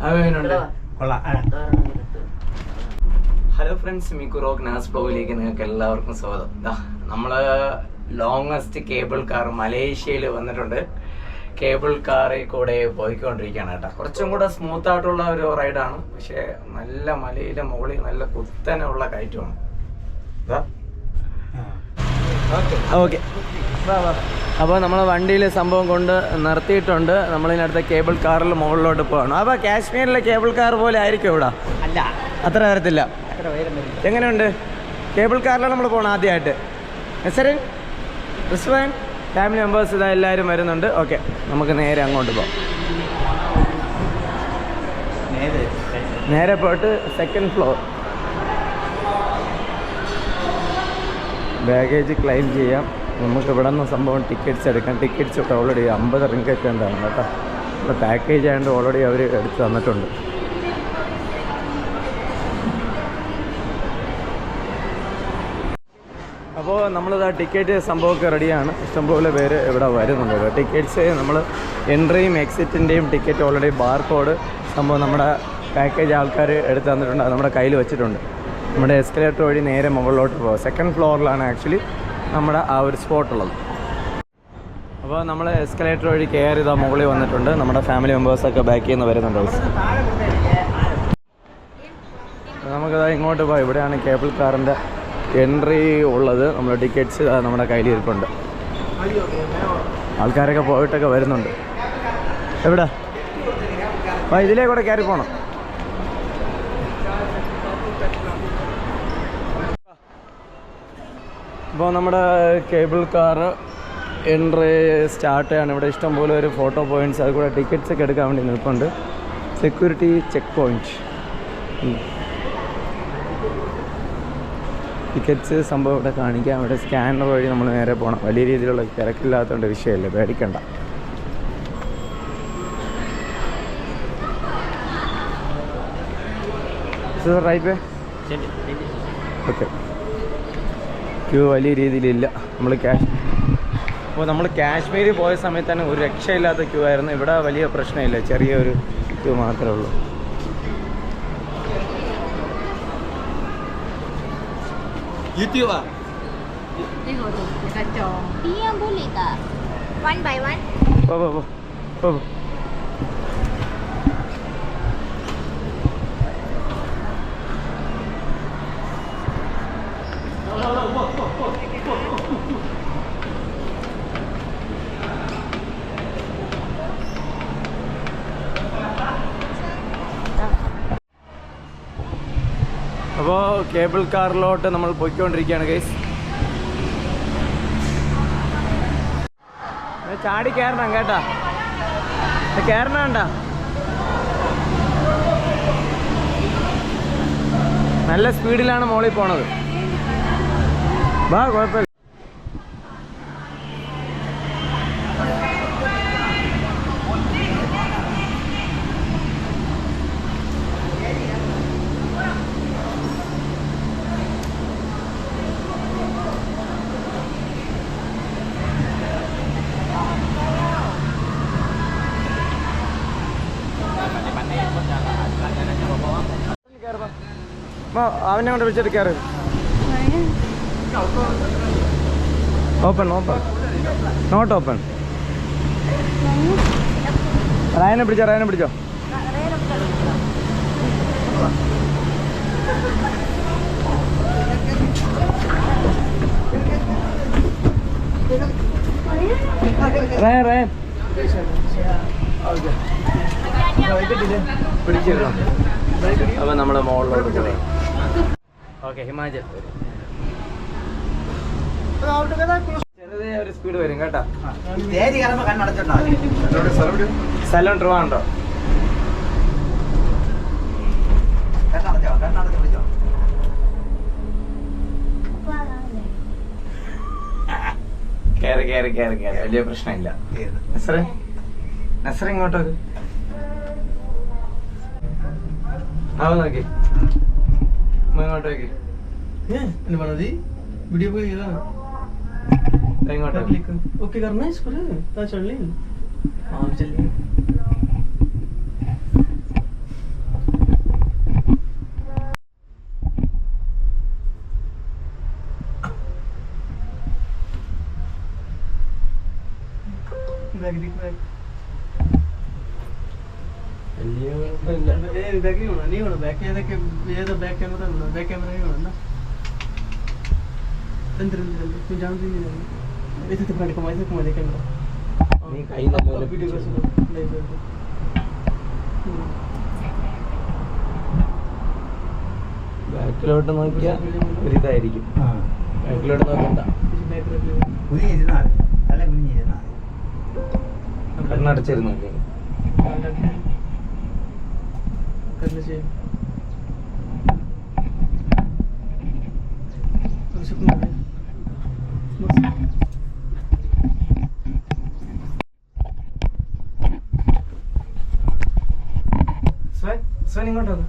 Hello friends, Miku rock നാസ് ബ്ലോഗിലേക്ക് നിങ്ങൾക്ക് എല്ലാവർക്കും സ്വാഗതം. നമ്മള് ലോങ്ങസ്റ്റ് കേബിൾ കാർ മലേഷ്യയിൽ വന്നിട്ടുണ്ട്. കേബിൾ കാറിൽ കൂടെ പോയിക്കൊണ്ടിരിക്കുകയാണ് കേട്ടോ. കുറച്ചും കൂടെ സ്മൂത്ത് ആയിട്ടുള്ള ഒരു റൈഡാണ്, പക്ഷെ നല്ല മലയിലെ മുകളിൽ നല്ല കുത്തനുള്ള കയറ്റമാണ്. ഓക്കെ, അപ്പോൾ നമ്മൾ വണ്ടിയിൽ സംഭവം കൊണ്ട് നിർത്തിയിട്ടുണ്ട്. നമ്മളിതിനടുത്ത കേബിൾ കാറിൽ മുകളിലോട്ട് പോകണം. അപ്പോൾ കാശ്മീരിലെ കേബിൾ കാർ പോലെ ആയിരിക്കും ഇവിടെ? അല്ല, അത്ര വരത്തില്ല. എങ്ങനെയുണ്ട് കേബിൾ കാറിലാണ് നമ്മൾ പോകണം ആദ്യമായിട്ട്? നസറിൻ, റിസ്വാൻ, ഫാമിലി മെമ്പേഴ്സ് ഇതാ എല്ലാവരും വരുന്നുണ്ട്. ഓക്കെ, നമുക്ക് നേരെ അങ്ങോട്ട് പോകാം. നേരെ പോയിട്ട് സെക്കൻഡ് ഫ്ലോർ. ബാഗേജ് ക്ലെയിം ചെയ്യാം. നമുക്ക് ഇവിടെ നിന്ന് സംഭവം ടിക്കറ്റ്സ് എടുക്കാം. ടിക്കറ്റ്സ് ഒക്കെ ഓൾറെഡി 50 റിങ്കറ്റ് എന്താണ് കേട്ടോ. ഇപ്പോൾ പാക്കേജ് ആയതുകൊണ്ട് ഓൾറെഡി അവർ എടുത്ത് തന്നിട്ടുണ്ട്. അപ്പോൾ നമ്മളിതാ ടിക്കറ്റ് സംഭവമൊക്കെ റെഡിയാണ്. ഇഷ്ടംപോലെ പേര് ഇവിടെ വരുന്നുണ്ട്. ടിക്കറ്റ്സ് നമ്മൾ എൻട്രിയും എക്സിറ്റിൻ്റെയും ടിക്കറ്റ് ഓൾറെഡി ബാർകോഡ് സംഭവം നമ്മുടെ പാക്കേജ് ആൾക്കാർ എടുത്ത് തന്നിട്ടുണ്ട്. അത് നമ്മുടെ കയ്യിൽ വെച്ചിട്ടുണ്ട്. നമ്മുടെ എസ്കലേറ്റർ വഴി നേരെ മുകളിലോട്ട് പോകും. സെക്കൻഡ് ഫ്ലോറിലാണ് ആക്ച്വലി നമ്മുടെ ആ ഒരു സ്പോട്ടുള്ളത്. അപ്പോൾ നമ്മൾ എസ്കലേറ്റർ വഴി കയറി ഇതാ മുകളിൽ വന്നിട്ടുണ്ട്. നമ്മുടെ ഫാമിലി മെമ്പേഴ്സൊക്കെ ബാക്കിൽ നിന്ന് വരുന്നുണ്ട്. നമുക്കിതാ ഇങ്ങോട്ട് പോകാം. ഇവിടെയാണ് കേബിൾ കാറിൻ്റെ എൻട്രി ഉള്ളത്. നമ്മുടെ ടിക്കറ്റ്സ് നമ്മുടെ കയ്യിൽ ഇരിപ്പുണ്ട്. ആൾക്കാരൊക്കെ പോയിട്ടൊക്കെ വരുന്നുണ്ട്. എവിടെ? അപ്പോൾ ഇതിലേ കൂടെ കയറി പോകണം. അപ്പോൾ നമ്മുടെ കേബിൾ കാർ എൻട്രി സ്റ്റാർട്ട് ചെയ്യാണ്. ഇവിടെ ഇഷ്ടംപോലെ ഒരു ഫോട്ടോ പോയിൻറ്റ്സ്, അത് കൂടെ ടിക്കറ്റ്സ് ഒക്കെ എടുക്കാൻ വേണ്ടി നിൽപ്പുണ്ട്. സെക്യൂരിറ്റി ചെക്ക് പോയിൻറ്റ്, ടിക്കറ്റ്സ് സംഭവം ഇവിടെ കാണിക്കാം. ഇവിടെ സ്കാനർ വഴി നമ്മൾ നേരെ പോകണം. വലിയ രീതിയിലുള്ള തിരക്കില്ലാത്തതുകൊണ്ട് വിഷയമില്ല, പേടിക്കണ്ട. റൈറ്റ് വേ. ഓക്കെ, ക്യൂ വലിയ രീതിയിലില്ല. നമ്മൾ കാശ്മീരിൽ പോയ സമയത്ത് തന്നെ ഒരു രക്ഷയില്ലാത്ത ക്യൂ ആയിരുന്നു. ഇവിടെ വലിയ പ്രശ്നമില്ല, ചെറിയൊരു ക്യൂ മാത്രമേ ഉള്ളൂ. YouTube ah? Tengok tu, dia kacau. Diam boleh tak? One by one? Oh. അപ്പോൾ കേബിൾ കാറിലോട്ട് നമ്മൾ പോയിക്കൊണ്ടിരിക്കുകയാണ് ഗൈസ്. ചാടി കയറണം കേട്ടാ, കയറണം വേണ്ട. നല്ല സ്പീഡിലാണ് മോളിൽ പോണത്. വാ, കുഴപ്പമില്ല. അവനെ കൊണ്ട് വിളിച്ചിട്ട് കയറി. Open not open. റയനെ പിടിച്ചോ. റയൻ പിടിച്ചിരുന്നോ? അപ്പം നമ്മുടെ മോളിലോട്ട് പോയി. ഓക്കെ, ഹിമാചൽ ചെറുതേ ഒരു സ്പീഡ് വരും കേട്ടോ. സ്ഥലം ട്രിവാൻഡ്രം. കയറി വലിയ പ്രശ്നമില്ല. നസർ ഇങ്ങോട്ടൊക്കെ നോക്കി ഇങ്ങോട്ടേക്ക്. वीडियो को ये ना क्लिक ओके करना है इस पर ता चल ले हां चल വലിയ കുഴപ്പമില്ല. നീ കൈ നല്ലപോലെ പിടിച്ചോ. ബാക്കിലോട്ട് നോക്കിയാൽ ഒരിതായിരിക്കും. ബാക്കിലോട്ട് നോക്കണ്ട. കണ്ണടച്ചിരുന്നു നോക്കി. സ്വൻ ഇങ്ങോട്ട് വന്നു.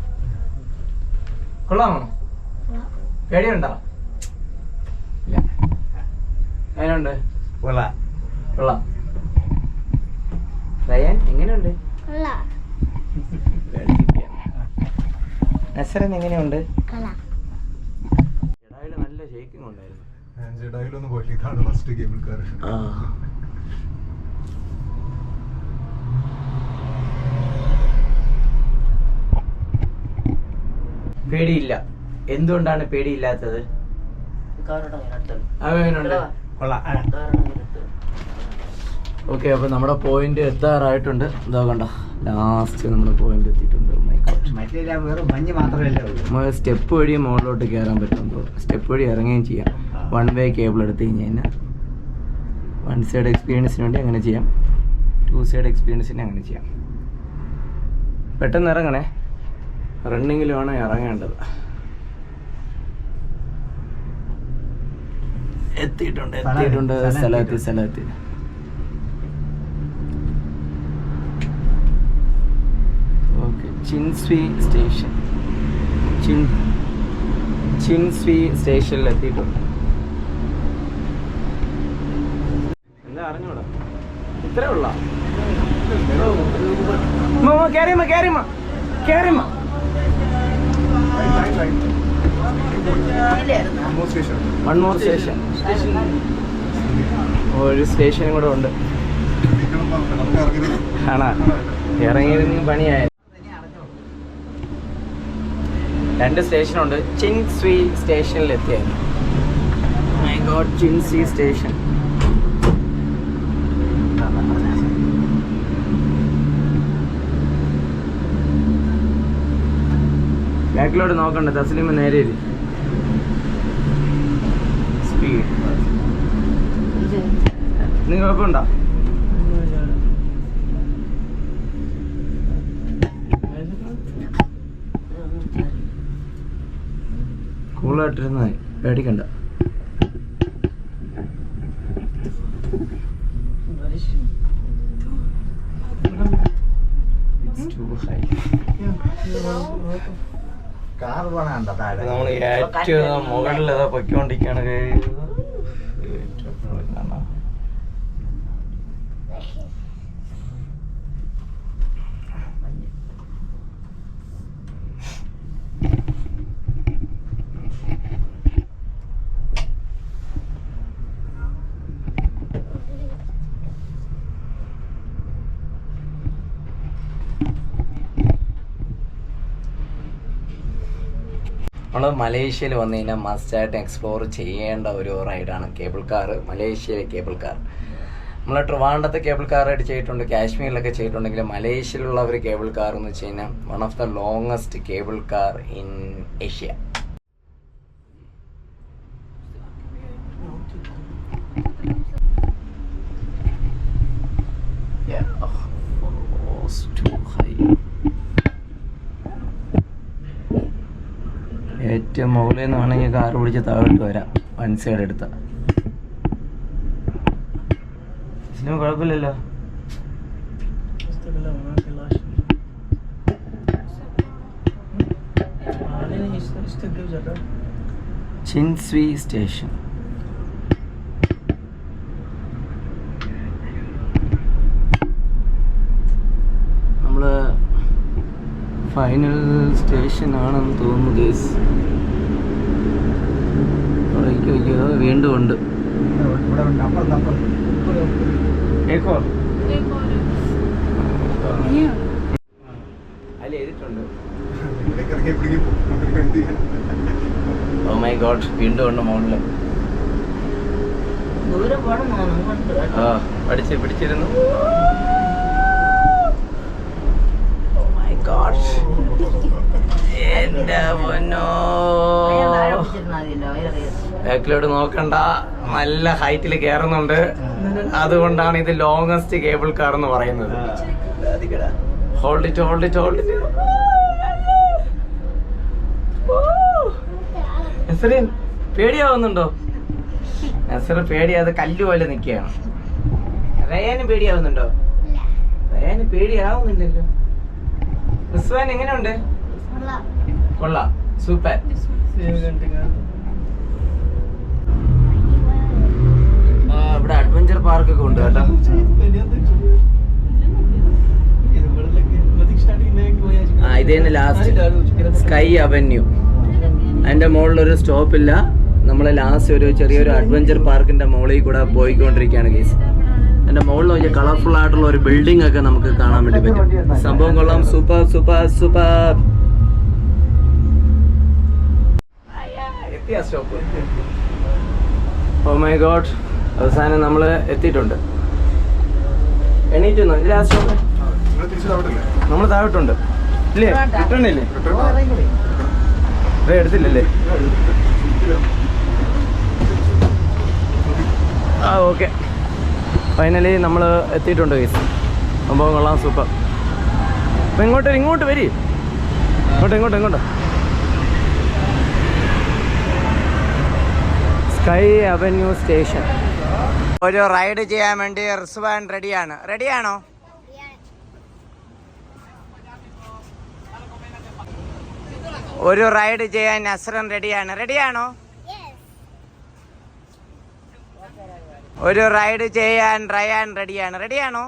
കൊള്ളാമോ? പേടിയുണ്ടോ? ഇല്ല. എങ്ങനെയുണ്ട്? കൊള്ളാം. റയാൻ എങ്ങനെയുണ്ട്? നസറൻ എങ്ങനെയുണ്ട്? ജഡായില് നല്ല ഷേക്കിംഗ് ഉണ്ടായിരുന്നു. പേടിയില്ല. എന്തുകൊണ്ടാണ് പേടിയില്ലാത്തത്? ഓക്കെ, അപ്പൊ നമ്മുടെ പോയിന്റ് എത്താറായിട്ടുണ്ട്. ഇതാ കണ്ട, ലാസ്റ്റ് നമ്മുടെ പോയിന്റ് എത്തിയിട്ടുണ്ട്. സ്റ്റെപ്പ് വഴി മുകളിലോട്ട് കയറാൻ പറ്റും. സ്റ്റെപ്പ് വഴി ഇറങ്ങുകയും ചെയ്യാം. 1 വേ കേബിൾ എടുത്തു കഴിഞ്ഞാൽ 1 സൈഡ് എക്സ്പീരിയൻസിന് വേണ്ടി അങ്ങനെ ചെയ്യാം, 2 സൈഡ് എക്സ്പീരിയൻസിന് അങ്ങനെ ചെയ്യാം. പെട്ടെന്ന് ഇറങ്ങണേ, റണ്ണിങ്ങിലുമാണ് ഇറങ്ങേണ്ടത്. എത്തിയിട്ടുണ്ട് സ്ഥലത്തി. ഓക്കെ, ചിൻസ്വി സ്റ്റേഷനിൽ എത്തിയിട്ടുണ്ട്. എന്താ അറിഞ്ഞൂടാ, ഇത്രേ ഉള്ള കേറിമ. One more station. ഒരു സ്റ്റേഷനും കൂടെ ഉണ്ട്. ആണോ? ഇറങ്ങിയിരുന്ന പണിയായ. 2 സ്റ്റേഷനുണ്ട്. ചിൻസ്വി സ്റ്റേഷനിൽ എത്തിയായിരുന്നു. My God, Chin Swee station. ബാക്കിലോട്ട് നോക്കണ്ട, തസ്ലീമ നേരെ സ്പീഡ്. നീ കുഴപ്പമുണ്ടോ? കൂളായിട്ടിരുന്നായി, പേടിക്കണ്ട. നമ്മൾ ഏറ്റവും മുകളിൽ പൊയ്ക്കൊണ്ടിരിക്കുകയാണ്. നമ്മൾ മലേഷ്യയിൽ വന്നു കഴിഞ്ഞാൽ മസ്റ്റായിട്ട് എക്സ്പ്ലോർ ചെയ്യേണ്ട ഒരു റൈഡാണ് കേബിൾ കാർ. മലേഷ്യയിലെ കേബിൾ കാർ. നമ്മൾ ട്രിവാൻഡ്രത്തെ കേബിൾ കാറായിട്ട് ചെയ്തിട്ടുണ്ട്, കാശ്മീരിലൊക്കെ ചെയ്തിട്ടുണ്ടെങ്കിൽ മലേഷ്യയിലുള്ള ഒരു കേബിൾ കാർ എന്ന് വെച്ച് കഴിഞ്ഞാൽ one of the longest cable car in Asia. ഏറ്റവും മുകളിൽ നിന്ന് വേണമെങ്കിൽ കാർ പിടിച്ച് താഴോട്ട് വരാം. 1 സൈഡ് എടുത്ത സിനിമ കുഴപ്പമില്ലല്ലോ. ചിൻസ്വി സ്റ്റേഷൻ. നമ്മള് ഫൈനൽ സ്റ്റേഷൻ ആണെന്ന് തോന്നുന്നു ഗൈസ്. വീണ്ടും ഉണ്ട്. അതിൽ എഴുതിയിട്ടുണ്ട്. ഓ മൈ ഗോഡ്, വീണ്ടും ഉണ്ട് മോളില്. ആ പിടിച്ചിരുന്നു. ഓ മൈ ഗോഡ്, എന്റെ പൊന്നോ. ബാക്കിലോട്ട് നോക്കണ്ട, നല്ല ഹൈറ്റിൽ കയറുന്നുണ്ട്. അതുകൊണ്ടാണ് ഇത് ലോങ്ങസ്റ്റ് കേബിൾ കാർ എന്ന് പറയുന്നത്. Hold it, hold it, hold it. Nasrin പേടിയാവുന്നുണ്ടോ? നസർ പേടിയാതെ കല്ല് പോലെ നിൽക്കുകയാണ്. റയാന് പേടിയാവുന്നുണ്ടോ? റയാന് പേടിയാവുന്നില്ലല്ലോ. റിസ്വാൻ എങ്ങനെയുണ്ട്? കൊള്ളാം, സൂപ്പർ. ഇവിടെ അഡ്വഞ്ചർ പാർക്കൊക്കെ ഉണ്ട് കേട്ടോ. ഇത് തന്നെ ലാസ്റ്റ് സ്കൈ അവന്യൂ. അതിന്റെ മുകളിലൊരു സ്റ്റോപ്പില്ല. നമ്മൾ ലാസ്റ്റ് ഒരു ചെറിയൊരു അഡ്വഞ്ചർ പാർക്കിന്റെ മുകളിൽ കൂടെ പോയിക്കൊണ്ടിരിക്കുകയാണ് ഗൈസ്. അതിന്റെ മുകളിൽ നോക്കിയാൽ കളർഫുൾ ആയിട്ടുള്ള ഒരു ബിൽഡിംഗ് ഒക്കെ നമുക്ക് കാണാൻ വേണ്ടി പറ്റും. സംഭവം കൊള്ളാം, സൂപ്പർ സൂപ്പർ സൂപ്പർ. എത്തിയ സ്റ്റോപ്പ്. ഓ മൈ ഗോഡ്, അവസാനം നമ്മൾ എത്തിയിട്ടുണ്ട്. എണീറ്റുന്നു. ലാസ്റ്റ് സ്റ്റോപ്പ് നമ്മൾ താഴോട്ടുണ്ട് ഇല്ലേ? കിട്ടണില്ലേ? എടുത്തില്ലല്ലേ? ആ ഓക്കെ, ഫൈനലി നമ്മൾ എത്തിയിട്ടുണ്ട് ഗൈസ്. സംഭവം കൊള്ളാം, സൂപ്പർ. അപ്പം ഇങ്ങോട്ട് വരി. ഇങ്ങോട്ട് സ്കൈ അവന്യൂ സ്റ്റേഷൻ. ഒരു റൈഡ് ചെയ്യാൻ വേണ്ടി റിസ്വാൻ റെഡിയാണോ? ഒരു റൈഡ് ചെയ്യാൻ നസ്രൻ റെഡിയാണോ? ഒരു റൈഡ് ചെയ്യാൻ റയാൻ റെഡിയാണോ?